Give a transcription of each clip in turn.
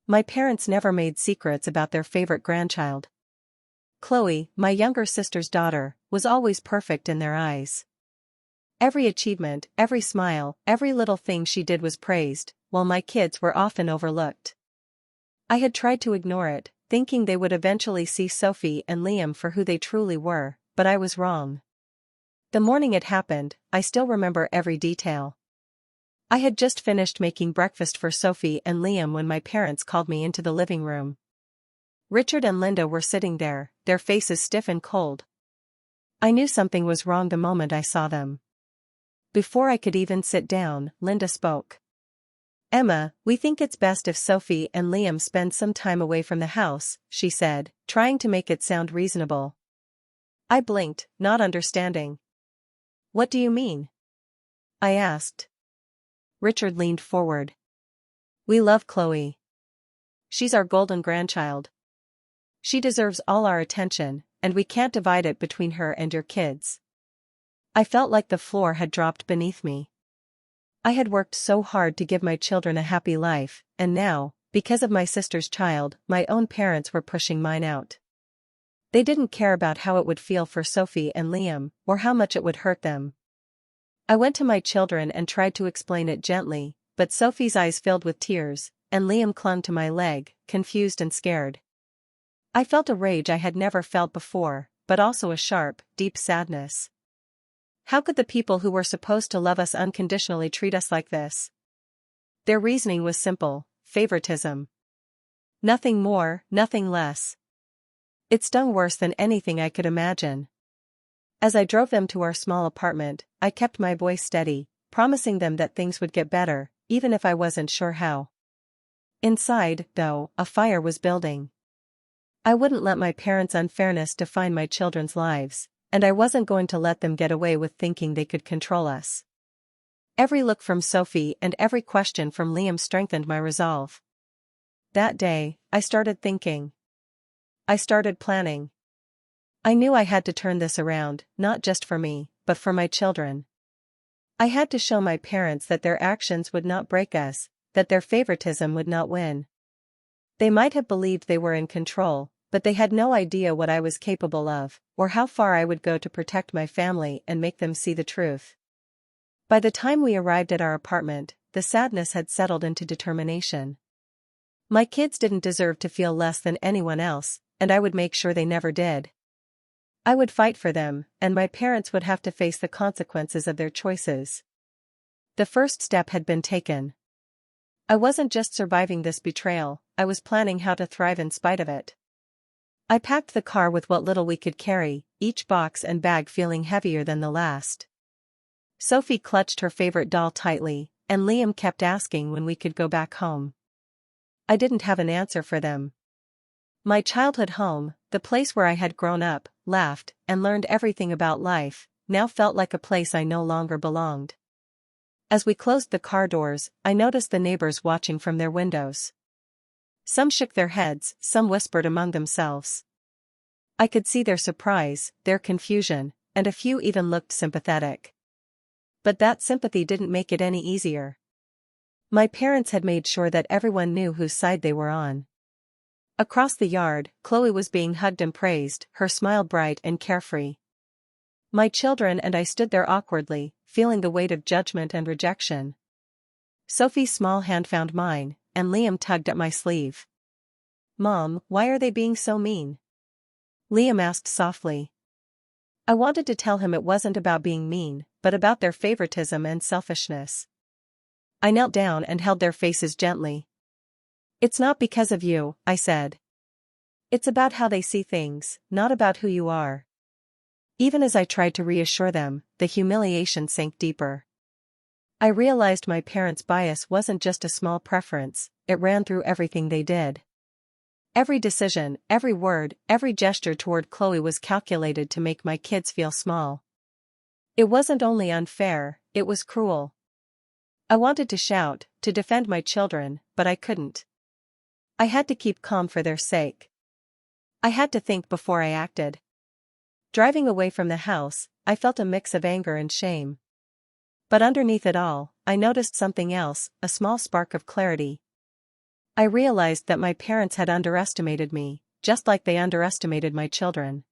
My parents never made secrets about their favorite grandchild. Chloe, my younger sister's daughter, was always perfect in their eyes. Every achievement, every smile, every little thing she did was praised, while my kids were often overlooked. I had tried to ignore it, thinking they would eventually see Sophie and Liam for who they truly were, but I was wrong. The morning it happened, I still remember every detail. I had just finished making breakfast for Sophie and Liam when my parents called me into the living room. Richard and Linda were sitting there, their faces stiff and cold. I knew something was wrong the moment I saw them. Before I could even sit down, Linda spoke. "Emma, we think it's best if Sophie and Liam spend some time away from the house," she said, trying to make it sound reasonable. I blinked, not understanding. "What do you mean?" I asked. Richard leaned forward. "We love Chloe. She's our golden grandchild. She deserves all our attention, and we can't divide it between her and your kids." I felt like the floor had dropped beneath me. I had worked so hard to give my children a happy life, and now, because of my sister's child, my own parents were pushing mine out. They didn't care about how it would feel for Sophie and Liam, or how much it would hurt them. I went to my children and tried to explain it gently, but Sophie's eyes filled with tears, and Liam clung to my leg, confused and scared. I felt a rage I had never felt before, but also a sharp, deep sadness. How could the people who were supposed to love us unconditionally treat us like this? Their reasoning was simple: favoritism. Nothing more, nothing less. It stung worse than anything I could imagine. As I drove them to our small apartment, I kept my voice steady, promising them that things would get better, even if I wasn't sure how. Inside, though, a fire was building. I wouldn't let my parents' unfairness define my children's lives, and I wasn't going to let them get away with thinking they could control us. Every look from Sophie and every question from Liam strengthened my resolve. That day, I started thinking. I started planning. I knew I had to turn this around, not just for me, but for my children. I had to show my parents that their actions would not break us, that their favoritism would not win. They might have believed they were in control, but they had no idea what I was capable of, or how far I would go to protect my family and make them see the truth. By the time we arrived at our apartment, the sadness had settled into determination. My kids didn't deserve to feel less than anyone else, and I would make sure they never did. I would fight for them, and my parents would have to face the consequences of their choices. The first step had been taken. I wasn't just surviving this betrayal, I was planning how to thrive in spite of it. I packed the car with what little we could carry, each box and bag feeling heavier than the last. Sophie clutched her favorite doll tightly, and Liam kept asking when we could go back home. I didn't have an answer for them. My childhood home, the place where I had grown up, laughed, and learned everything about life, now felt like a place I no longer belonged. As we closed the car doors, I noticed the neighbors watching from their windows. Some shook their heads, some whispered among themselves. I could see their surprise, their confusion, and a few even looked sympathetic. But that sympathy didn't make it any easier. My parents had made sure that everyone knew whose side they were on. Across the yard, Chloe was being hugged and praised, her smile bright and carefree. My children and I stood there awkwardly, feeling the weight of judgment and rejection. Sophie's small hand found mine, and Liam tugged at my sleeve. "Mom, why are they being so mean?" Liam asked softly. I wanted to tell him it wasn't about being mean, but about their favoritism and selfishness. I knelt down and held their faces gently. "It's not because of you," I said. "It's about how they see things, not about who you are." Even as I tried to reassure them, the humiliation sank deeper. I realized my parents' bias wasn't just a small preference, it ran through everything they did. Every decision, every word, every gesture toward Chloe was calculated to make my kids feel small. It wasn't only unfair, it was cruel. I wanted to shout, to defend my children, but I couldn't. I had to keep calm for their sake. I had to think before I acted. Driving away from the house, I felt a mix of anger and shame. But underneath it all, I noticed something else, a small spark of clarity. I realized that my parents had underestimated me, just like they underestimated my children.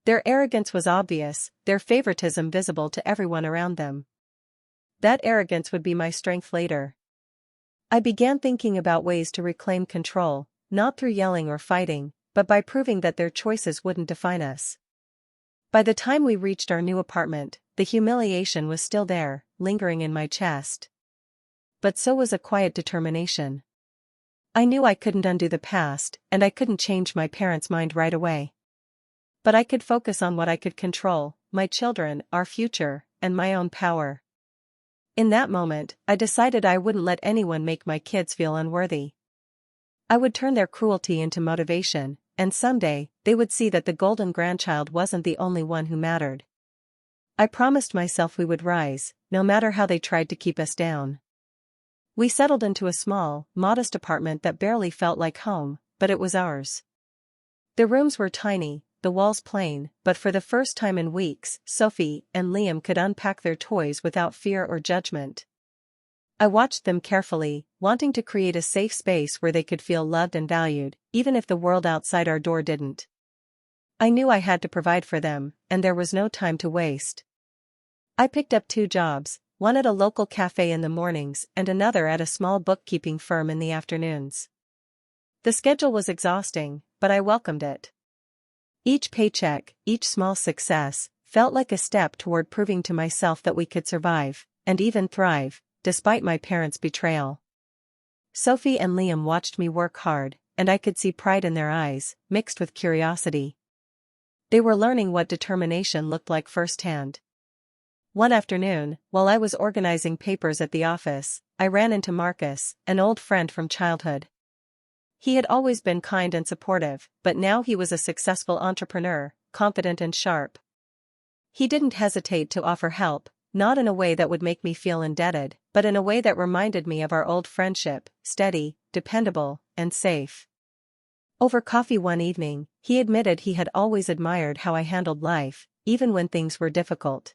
Their arrogance was obvious, their favoritism visible to everyone around them. That arrogance would be my strength later. I began thinking about ways to reclaim control, not through yelling or fighting, but by proving that their choices wouldn't define us. By the time we reached our new apartment, the humiliation was still there, lingering in my chest. But so was a quiet determination. I knew I couldn't undo the past, and I couldn't change my parents' mind right away. But I could focus on what I could control: my children, our future, and my own power. In that moment, I decided I wouldn't let anyone make my kids feel unworthy. I would turn their cruelty into motivation, and someday, they would see that the golden grandchild wasn't the only one who mattered. I promised myself we would rise, no matter how they tried to keep us down. We settled into a small, modest apartment that barely felt like home, but it was ours. The rooms were tiny, the walls plain, but for the first time in weeks, Sophie and Liam could unpack their toys without fear or judgment. I watched them carefully, wanting to create a safe space where they could feel loved and valued, even if the world outside our door didn't. I knew I had to provide for them, and there was no time to waste. I picked up 2 jobs, one at a local cafe in the mornings and another at a small bookkeeping firm in the afternoons. The schedule was exhausting, but I welcomed it. Each paycheck, each small success, felt like a step toward proving to myself that we could survive, and even thrive, despite my parents' betrayal. Sophie and Liam watched me work hard, and I could see pride in their eyes, mixed with curiosity. They were learning what determination looked like firsthand. One afternoon, while I was organizing papers at the office, I ran into Marcus, an old friend from childhood. He had always been kind and supportive, but now he was a successful entrepreneur, confident and sharp. He didn't hesitate to offer help, not in a way that would make me feel indebted, but in a way that reminded me of our old friendship: steady, dependable, and safe. Over coffee one evening, he admitted he had always admired how I handled life, even when things were difficult.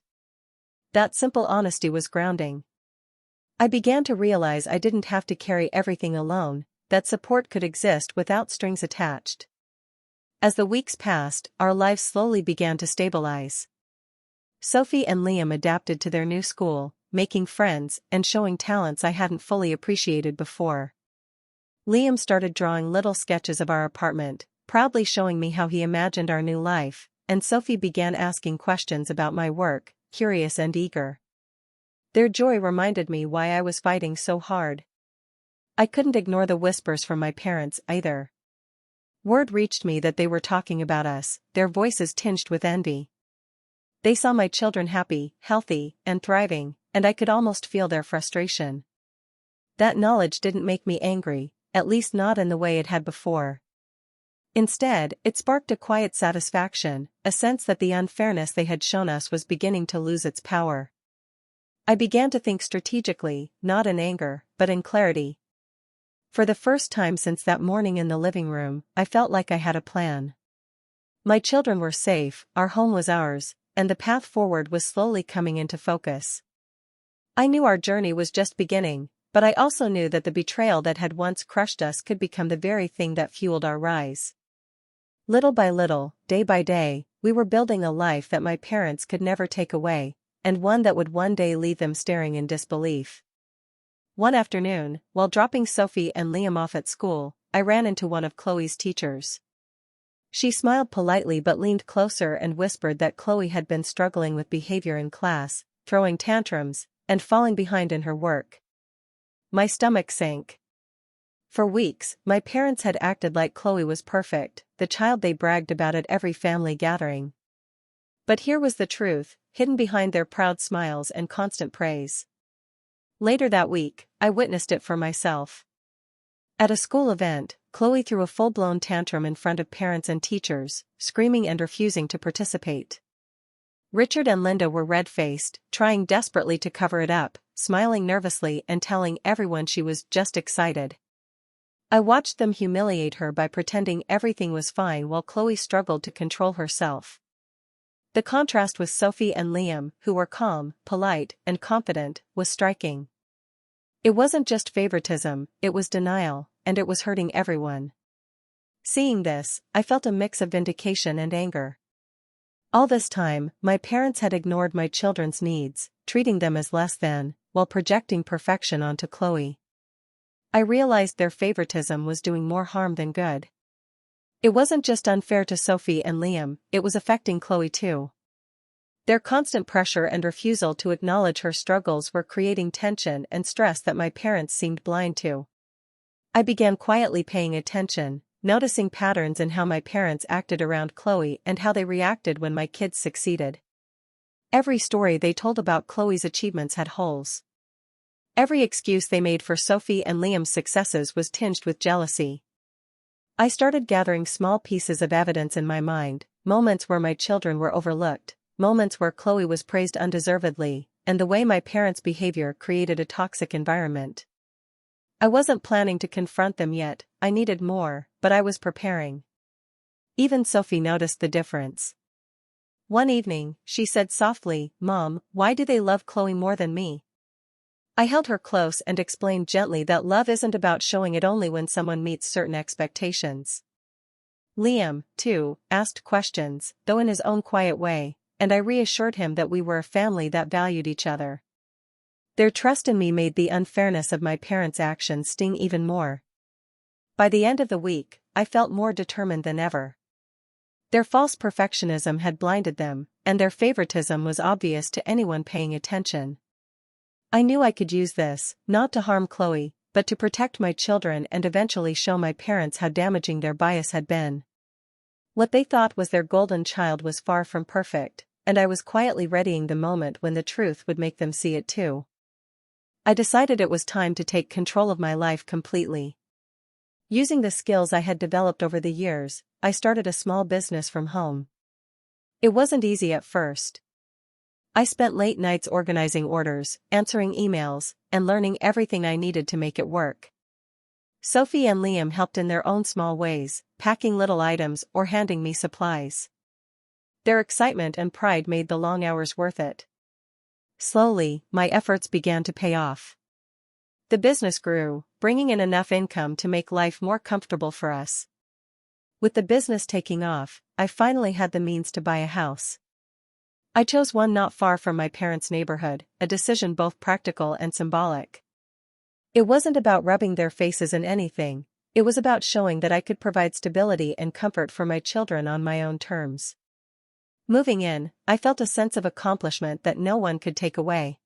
That simple honesty was grounding. I began to realize I didn't have to carry everything alone, that support could exist without strings attached. As the weeks passed, our lives slowly began to stabilize. Sophie and Liam adapted to their new school, making friends and showing talents I hadn't fully appreciated before. Liam started drawing little sketches of our apartment, proudly showing me how he imagined our new life, and Sophie began asking questions about my work, curious and eager. Their joy reminded me why I was fighting so hard. I couldn't ignore the whispers from my parents either. Word reached me that they were talking about us, their voices tinged with envy. They saw my children happy, healthy, and thriving, and I could almost feel their frustration. That knowledge didn't make me angry, at least not in the way it had before. Instead, it sparked a quiet satisfaction, a sense that the unfairness they had shown us was beginning to lose its power. I began to think strategically, not in anger, but in clarity. For the first time since that morning in the living room, I felt like I had a plan. My children were safe, our home was ours, and the path forward was slowly coming into focus. I knew our journey was just beginning, but I also knew that the betrayal that had once crushed us could become the very thing that fueled our rise. Little by little, day by day, we were building a life that my parents could never take away, and one that would one day leave them staring in disbelief. One afternoon, while dropping Sophie and Liam off at school, I ran into one of Chloe's teachers. She smiled politely but leaned closer and whispered that Chloe had been struggling with behavior in class, throwing tantrums, and falling behind in her work. My stomach sank. For weeks, my parents had acted like Chloe was perfect, the child they bragged about at every family gathering. But here was the truth, hidden behind their proud smiles and constant praise. Later that week, I witnessed it for myself. At a school event, Chloe threw a full-blown tantrum in front of parents and teachers, screaming and refusing to participate. Richard and Linda were red-faced, trying desperately to cover it up, smiling nervously and telling everyone she was just excited. I watched them humiliate her by pretending everything was fine while Chloe struggled to control herself. The contrast with Sophie and Liam, who were calm, polite, and confident, was striking. It wasn't just favoritism, it was denial, and it was hurting everyone. Seeing this, I felt a mix of vindication and anger. All this time, my parents had ignored my children's needs, treating them as less than, while projecting perfection onto Chloe. I realized their favoritism was doing more harm than good. It wasn't just unfair to Sophie and Liam, it was affecting Chloe too. Their constant pressure and refusal to acknowledge her struggles were creating tension and stress that my parents seemed blind to. I began quietly paying attention, noticing patterns in how my parents acted around Chloe and how they reacted when my kids succeeded. Every story they told about Chloe's achievements had holes. Every excuse they made for Sophie and Liam's successes was tinged with jealousy. I started gathering small pieces of evidence in my mind, moments where my children were overlooked, moments where Chloe was praised undeservedly, and the way my parents' behavior created a toxic environment. I wasn't planning to confront them yet, I needed more, but I was preparing. Even Sophie noticed the difference. One evening, she said softly, "Mom, why do they love Chloe more than me?" I held her close and explained gently that love isn't about showing it only when someone meets certain expectations. Liam, too, asked questions, though in his own quiet way, and I reassured him that we were a family that valued each other. Their trust in me made the unfairness of my parents' actions sting even more. By the end of the week, I felt more determined than ever. Their false perfectionism had blinded them, and their favoritism was obvious to anyone paying attention. I knew I could use this, not to harm Chloe, but to protect my children and eventually show my parents how damaging their bias had been. What they thought was their golden child was far from perfect, and I was quietly readying the moment when the truth would make them see it too. I decided it was time to take control of my life completely. Using the skills I had developed over the years, I started a small business from home. It wasn't easy at first. I spent late nights organizing orders, answering emails, and learning everything I needed to make it work. Sophie and Liam helped in their own small ways, packing little items or handing me supplies. Their excitement and pride made the long hours worth it. Slowly, my efforts began to pay off. The business grew, bringing in enough income to make life more comfortable for us. With the business taking off, I finally had the means to buy a house. I chose one not far from my parents' neighborhood, a decision both practical and symbolic. It wasn't about rubbing their faces in anything, it was about showing that I could provide stability and comfort for my children on my own terms. Moving in, I felt a sense of accomplishment that no one could take away.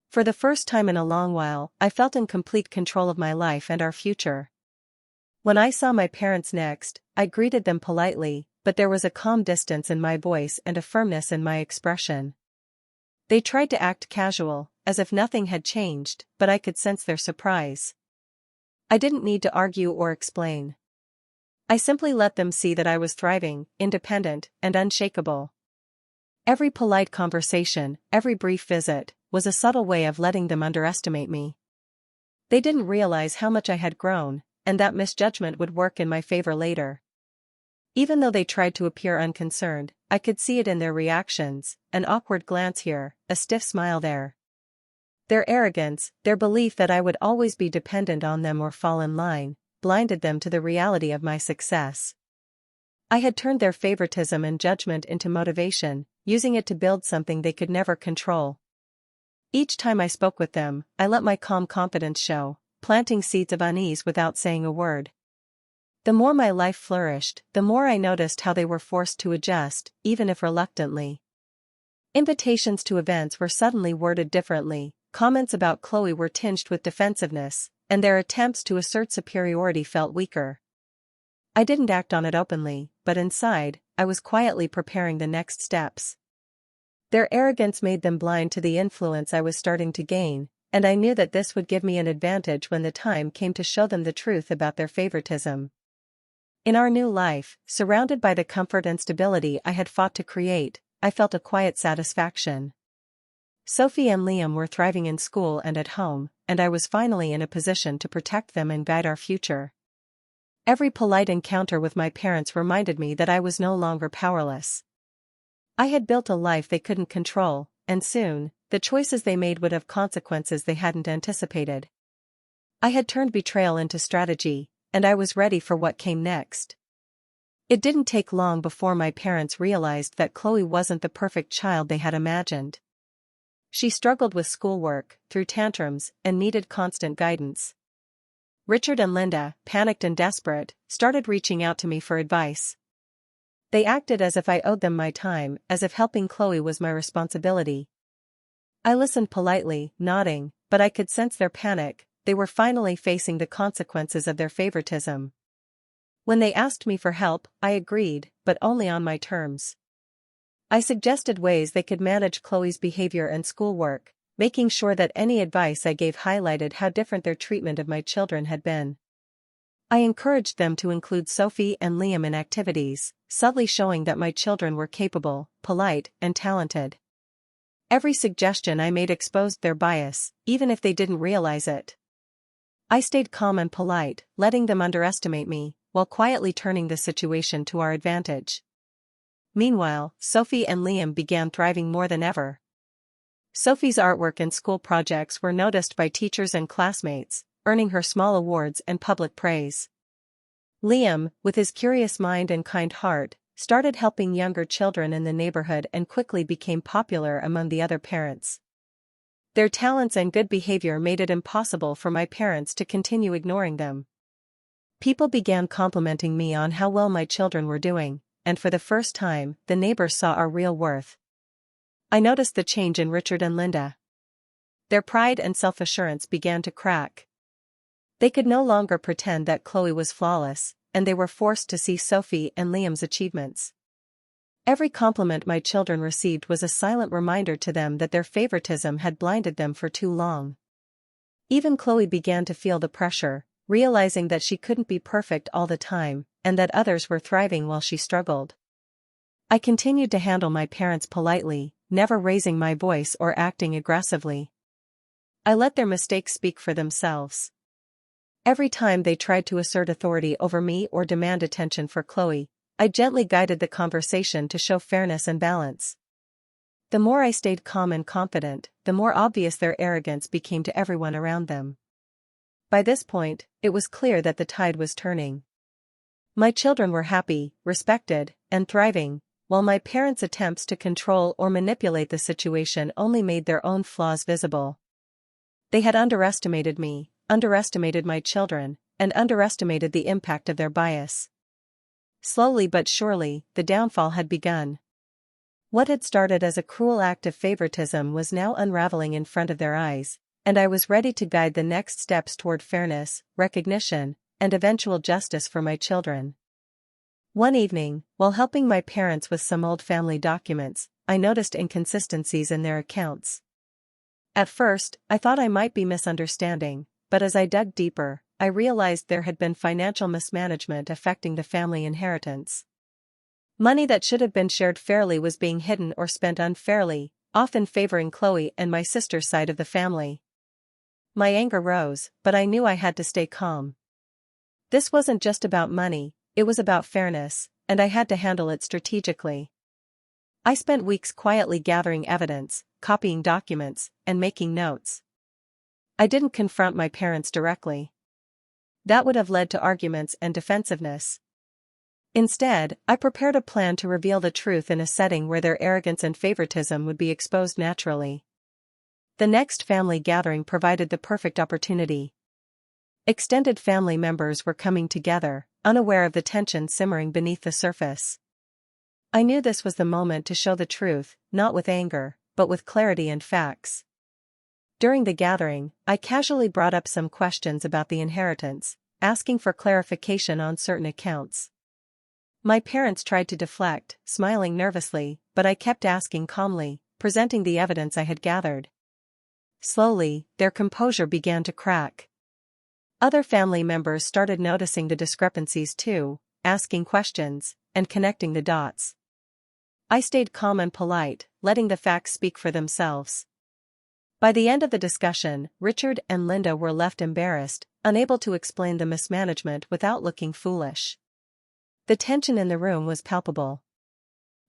For the first time in a long while, I felt in complete control of my life and our future. When I saw my parents next, I greeted them politely, but there was a calm distance in my voice and a firmness in my expression. They tried to act casual, as if nothing had changed, but I could sense their surprise. I didn't need to argue or explain. I simply let them see that I was thriving, independent, and unshakable. Every polite conversation, every brief visit, was a subtle way of letting them underestimate me. They didn't realize how much I had grown, and that misjudgment would work in my favor later. Even though they tried to appear unconcerned, I could see it in their reactions, an awkward glance here, a stiff smile there. Their arrogance, their belief that I would always be dependent on them or fall in line, blinded them to the reality of my success. I had turned their favoritism and judgment into motivation, using it to build something they could never control. Each time I spoke with them, I let my calm confidence show, planting seeds of unease without saying a word. The more my life flourished, the more I noticed how they were forced to adjust, even if reluctantly. Invitations to events were suddenly worded differently, comments about Chloe were tinged with defensiveness, and their attempts to assert superiority felt weaker. I didn't act on it openly, but inside, I was quietly preparing the next steps. Their arrogance made them blind to the influence I was starting to gain, and I knew that this would give me an advantage when the time came to show them the truth about their favoritism. In our new life, surrounded by the comfort and stability I had fought to create, I felt a quiet satisfaction. Sophie and Liam were thriving in school and at home, and I was finally in a position to protect them and guide our future. Every polite encounter with my parents reminded me that I was no longer powerless. I had built a life they couldn't control, and soon, the choices they made would have consequences they hadn't anticipated. I had turned betrayal into strategy, and I was ready for what came next. It didn't take long before my parents realized that Chloe wasn't the perfect child they had imagined. She struggled with schoolwork, threw tantrums, and needed constant guidance. Richard and Linda, panicked and desperate, started reaching out to me for advice. They acted as if I owed them my time, as if helping Chloe was my responsibility. I listened politely, nodding, but I could sense their panic. They were finally facing the consequences of their favoritism. When they asked me for help, I agreed, but only on my terms. I suggested ways they could manage Chloe's behavior and schoolwork, making sure that any advice I gave highlighted how different their treatment of my children had been. I encouraged them to include Sophie and Liam in activities, subtly showing that my children were capable, polite, and talented. Every suggestion I made exposed their bias, even if they didn't realize it. I stayed calm and polite, letting them underestimate me, while quietly turning the situation to our advantage. Meanwhile, Sophie and Liam began thriving more than ever. Sophie's artwork and school projects were noticed by teachers and classmates, earning her small awards and public praise. Liam, with his curious mind and kind heart, started helping younger children in the neighborhood and quickly became popular among the other parents. Their talents and good behavior made it impossible for my parents to continue ignoring them. People began complimenting me on how well my children were doing, and for the first time, the neighbors saw our real worth. I noticed the change in Richard and Linda. Their pride and self-assurance began to crack. They could no longer pretend that Chloe was flawless, and they were forced to see Sophie and Liam's achievements. Every compliment my children received was a silent reminder to them that their favoritism had blinded them for too long. Even Chloe began to feel the pressure, realizing that she couldn't be perfect all the time, and that others were thriving while she struggled. I continued to handle my parents politely, never raising my voice or acting aggressively. I let their mistakes speak for themselves. Every time they tried to assert authority over me or demand attention for Chloe, I gently guided the conversation to show fairness and balance. The more I stayed calm and confident, the more obvious their arrogance became to everyone around them. By this point, it was clear that the tide was turning. My children were happy, respected, and thriving, while my parents' attempts to control or manipulate the situation only made their own flaws visible. They had underestimated me, underestimated my children, and underestimated the impact of their bias. Slowly but surely, the downfall had begun. What had started as a cruel act of favoritism was now unraveling in front of their eyes, and I was ready to guide the next steps toward fairness, recognition, and eventual justice for my children. One evening, while helping my parents with some old family documents, I noticed inconsistencies in their accounts. At first, I thought I might be misunderstanding, but as I dug deeper, I realized there had been financial mismanagement affecting the family inheritance. Money that should have been shared fairly was being hidden or spent unfairly, often favoring Chloe and my sister's side of the family. My anger rose, but I knew I had to stay calm. This wasn't just about money, it was about fairness, and I had to handle it strategically. I spent weeks quietly gathering evidence, copying documents, and making notes. I didn't confront my parents directly. That would have led to arguments and defensiveness. Instead, I prepared a plan to reveal the truth in a setting where their arrogance and favoritism would be exposed naturally. The next family gathering provided the perfect opportunity. Extended family members were coming together, unaware of the tension simmering beneath the surface. I knew this was the moment to show the truth, not with anger, but with clarity and facts. During the gathering, I casually brought up some questions about the inheritance, asking for clarification on certain accounts. My parents tried to deflect, smiling nervously, but I kept asking calmly, presenting the evidence I had gathered. Slowly, their composure began to crack. Other family members started noticing the discrepancies too, asking questions, and connecting the dots. I stayed calm and polite, letting the facts speak for themselves. By the end of the discussion, Richard and Linda were left embarrassed, unable to explain the mismanagement without looking foolish. The tension in the room was palpable.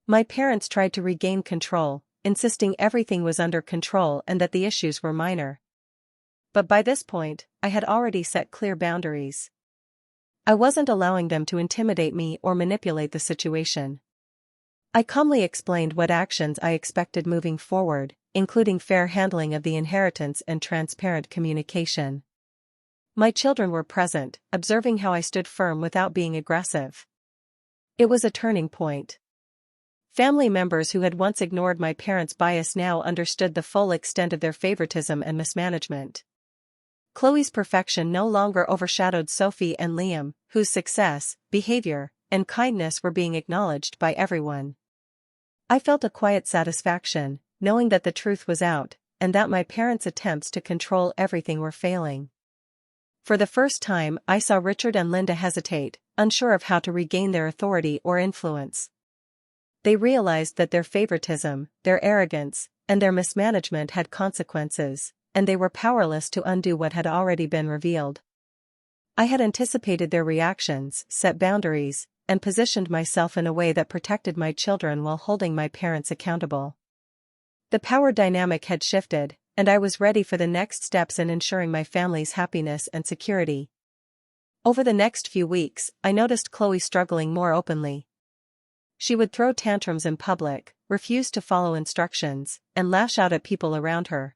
My parents tried to regain control, insisting everything was under control and that the issues were minor. But by this point, I had already set clear boundaries. I wasn't allowing them to intimidate me or manipulate the situation. I calmly explained what actions I expected moving forward, including fair handling of the inheritance and transparent communication. My children were present, observing how I stood firm without being aggressive. It was a turning point. Family members who had once ignored my parents' bias now understood the full extent of their favoritism and mismanagement. Chloe's perfection no longer overshadowed Sophie and Liam, whose success, behavior, and kindness were being acknowledged by everyone. I felt a quiet satisfaction, knowing that the truth was out, and that my parents' attempts to control everything were failing. For the first time, I saw Richard and Linda hesitate, unsure of how to regain their authority or influence. They realized that their favoritism, their arrogance, and their mismanagement had consequences, and they were powerless to undo what had already been revealed. I had anticipated their reactions, set boundaries, and positioned myself in a way that protected my children while holding my parents accountable. The power dynamic had shifted, and I was ready for the next steps in ensuring my family's happiness and security. Over the next few weeks, I noticed Chloe struggling more openly. She would throw tantrums in public, refuse to follow instructions, and lash out at people around her.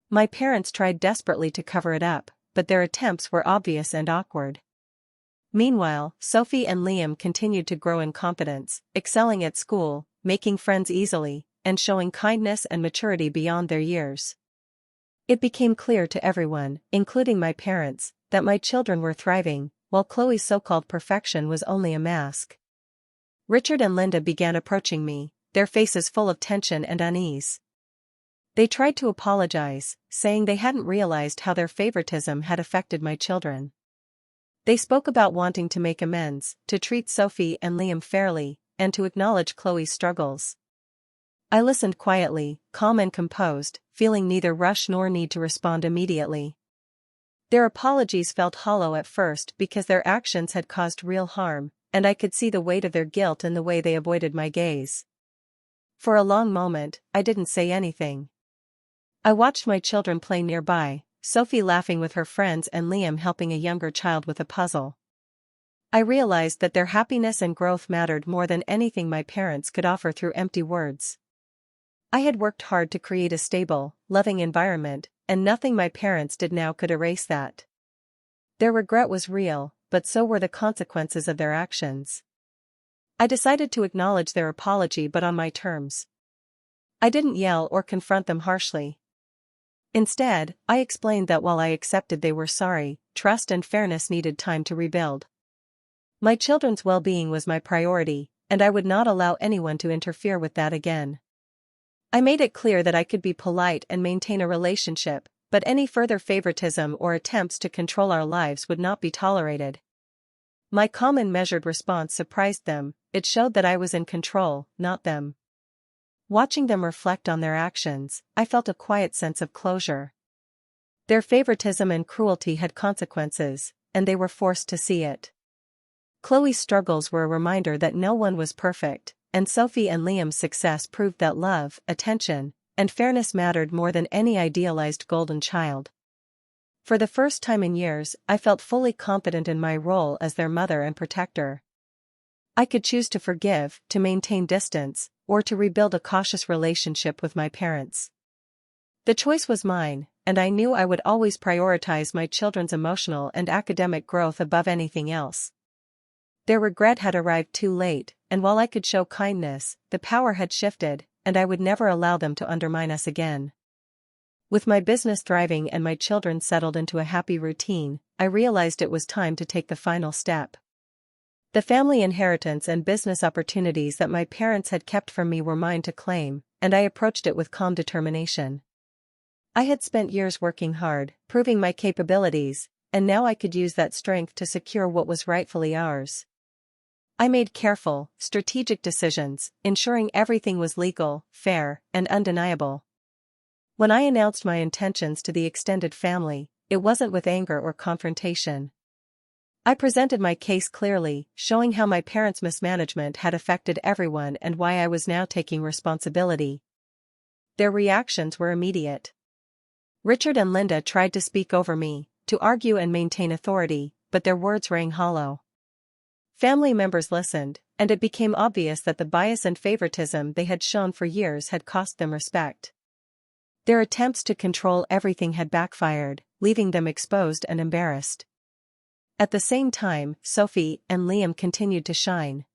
My parents tried desperately to cover it up, but their attempts were obvious and awkward. Meanwhile, Sophie and Liam continued to grow in confidence, excelling at school, making friends easily, and showing kindness and maturity beyond their years. It became clear to everyone, including my parents, that my children were thriving, while Chloe's so-called perfection was only a mask. Richard and Linda began approaching me, their faces full of tension and unease. They tried to apologize, saying they hadn't realized how their favoritism had affected my children. They spoke about wanting to make amends, to treat Sophie and Liam fairly, and to acknowledge Chloe's struggles. I listened quietly, calm and composed, feeling neither rush nor need to respond immediately. Their apologies felt hollow at first because their actions had caused real harm, and I could see the weight of their guilt in the way they avoided my gaze. For a long moment, I didn't say anything. I watched my children play nearby, Sophie laughing with her friends and Liam helping a younger child with a puzzle. I realized that their happiness and growth mattered more than anything my parents could offer through empty words. I had worked hard to create a stable, loving environment, and nothing my parents did now could erase that. Their regret was real, but so were the consequences of their actions. I decided to acknowledge their apology, but on my terms. I didn't yell or confront them harshly. Instead, I explained that while I accepted they were sorry, trust and fairness needed time to rebuild. My children's well-being was my priority, and I would not allow anyone to interfere with that again. I made it clear that I could be polite and maintain a relationship, but any further favoritism or attempts to control our lives would not be tolerated. My calm and measured response surprised them. It showed that I was in control, not them. Watching them reflect on their actions, I felt a quiet sense of closure. Their favoritism and cruelty had consequences, and they were forced to see it. Chloe's struggles were a reminder that no one was perfect, and Sophie and Liam's success proved that love, attention, and fairness mattered more than any idealized golden child. For the first time in years, I felt fully confident in my role as their mother and protector. I could choose to forgive, to maintain distance, or to rebuild a cautious relationship with my parents. The choice was mine, and I knew I would always prioritize my children's emotional and academic growth above anything else. Their regret had arrived too late, and while I could show kindness, the power had shifted, and I would never allow them to undermine us again. With my business thriving and my children settled into a happy routine, I realized it was time to take the final step. The family inheritance and business opportunities that my parents had kept from me were mine to claim, and I approached it with calm determination. I had spent years working hard, proving my capabilities, and now I could use that strength to secure what was rightfully ours. I made careful, strategic decisions, ensuring everything was legal, fair, and undeniable. When I announced my intentions to the extended family, it wasn't with anger or confrontation. I presented my case clearly, showing how my parents' mismanagement had affected everyone and why I was now taking responsibility. Their reactions were immediate. Richard and Linda tried to speak over me, to argue and maintain authority, but their words rang hollow. Family members listened, and it became obvious that the bias and favoritism they had shown for years had cost them respect. Their attempts to control everything had backfired, leaving them exposed and embarrassed. At the same time, Sophie and Liam continued to shine.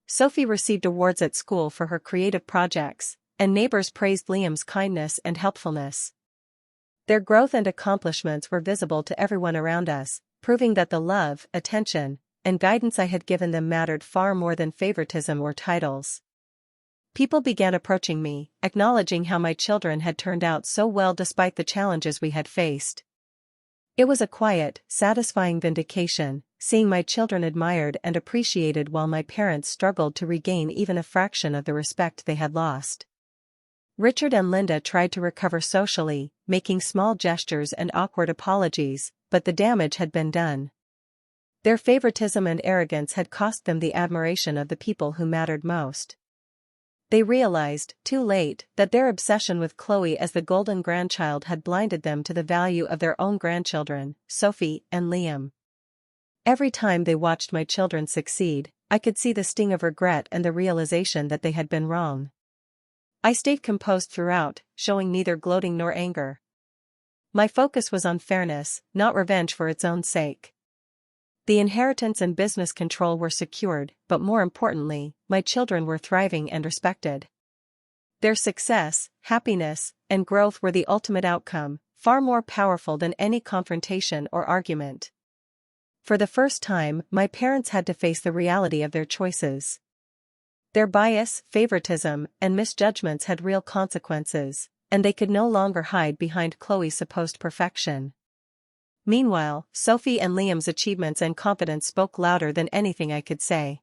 Sophie received awards at school for her creative projects, and neighbors praised Liam's kindness and helpfulness. Their growth and accomplishments were visible to everyone around us, proving that the love, attention, and guidance I had given them mattered far more than favoritism or titles. People began approaching me, acknowledging how my children had turned out so well despite the challenges we had faced. It was a quiet, satisfying vindication, seeing my children admired and appreciated while my parents struggled to regain even a fraction of the respect they had lost. Richard and Linda tried to recover socially, making small gestures and awkward apologies, but the damage had been done. Their favoritism and arrogance had cost them the admiration of the people who mattered most. They realized, too late, that their obsession with Chloe as the golden grandchild had blinded them to the value of their own grandchildren, Sophie and Liam. Every time they watched my children succeed, I could see the sting of regret and the realization that they had been wrong. I stayed composed throughout, showing neither gloating nor anger. My focus was on fairness, not revenge for its own sake. The inheritance and business control were secured, but more importantly, my children were thriving and respected. Their success, happiness, and growth were the ultimate outcome, far more powerful than any confrontation or argument. For the first time, my parents had to face the reality of their choices. Their bias, favoritism, and misjudgments had real consequences, and they could no longer hide behind Chloe's supposed perfection. Meanwhile, Sophie and Liam's achievements and confidence spoke louder than anything I could say.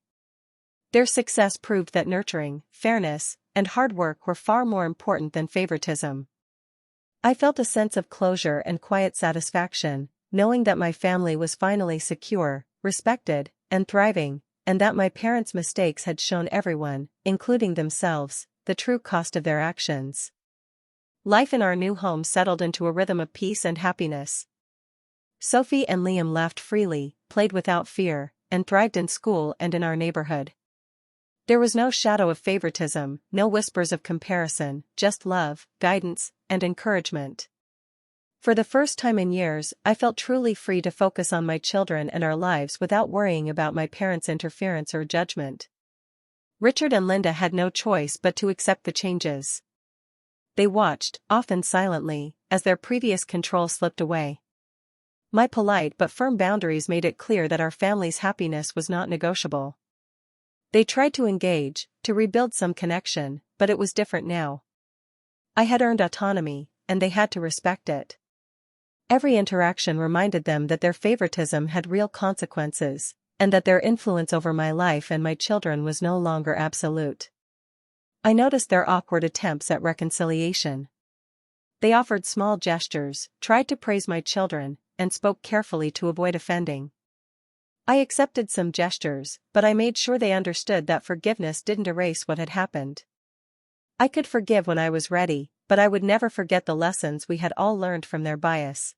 Their success proved that nurturing, fairness, and hard work were far more important than favoritism. I felt a sense of closure and quiet satisfaction, knowing that my family was finally secure, respected, and thriving, and that my parents' mistakes had shown everyone, including themselves, the true cost of their actions. Life in our new home settled into a rhythm of peace and happiness. Sophie and Liam laughed freely, played without fear, and thrived in school and in our neighborhood. There was no shadow of favoritism, no whispers of comparison, just love, guidance, and encouragement. For the first time in years, I felt truly free to focus on my children and our lives without worrying about my parents' interference or judgment. Richard and Linda had no choice but to accept the changes. They watched, often silently, as their previous control slipped away. My polite but firm boundaries made it clear that our family's happiness was not negotiable. They tried to engage, to rebuild some connection, but it was different now. I had earned autonomy, and they had to respect it. Every interaction reminded them that their favoritism had real consequences, and that their influence over my life and my children was no longer absolute. I noticed their awkward attempts at reconciliation. They offered small gestures, tried to praise my children, and spoke carefully to avoid offending. I accepted some gestures, but I made sure they understood that forgiveness didn't erase what had happened. I could forgive when I was ready, but I would never forget the lessons we had all learned from their bias.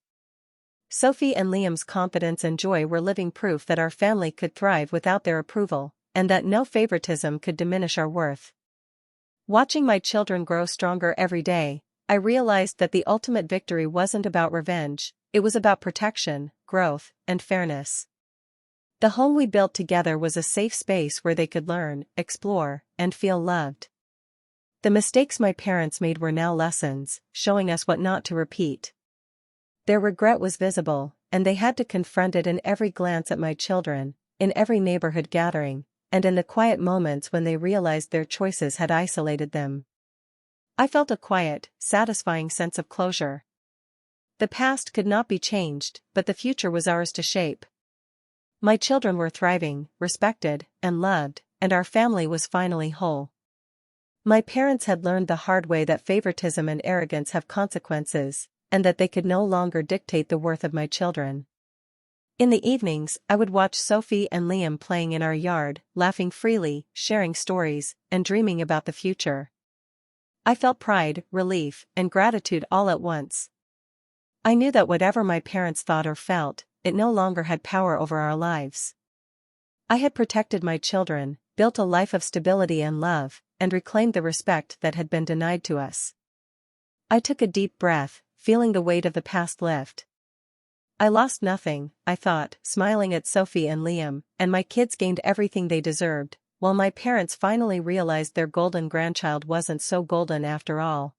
Sophie and Liam's confidence and joy were living proof that our family could thrive without their approval, and that no favoritism could diminish our worth. Watching my children grow stronger every day, I realized that the ultimate victory wasn't about revenge, it was about protection, growth, and fairness. The home we built together was a safe space where they could learn, explore, and feel loved. The mistakes my parents made were now lessons, showing us what not to repeat. Their regret was visible, and they had to confront it in every glance at my children, in every neighborhood gathering, and in the quiet moments when they realized their choices had isolated them. I felt a quiet, satisfying sense of closure. The past could not be changed, but the future was ours to shape. My children were thriving, respected, and loved, and our family was finally whole. My parents had learned the hard way that favoritism and arrogance have consequences, and that they could no longer dictate the worth of my children. In the evenings, I would watch Sophie and Liam playing in our yard, laughing freely, sharing stories, and dreaming about the future. I felt pride, relief, and gratitude all at once. I knew that whatever my parents thought or felt, it no longer had power over our lives. I had protected my children, built a life of stability and love, and reclaimed the respect that had been denied to us. I took a deep breath, feeling the weight of the past lift. I lost nothing, I thought, smiling at Sophie and Liam, and my kids gained everything they deserved, while my parents finally realized their golden grandchild wasn't so golden after all.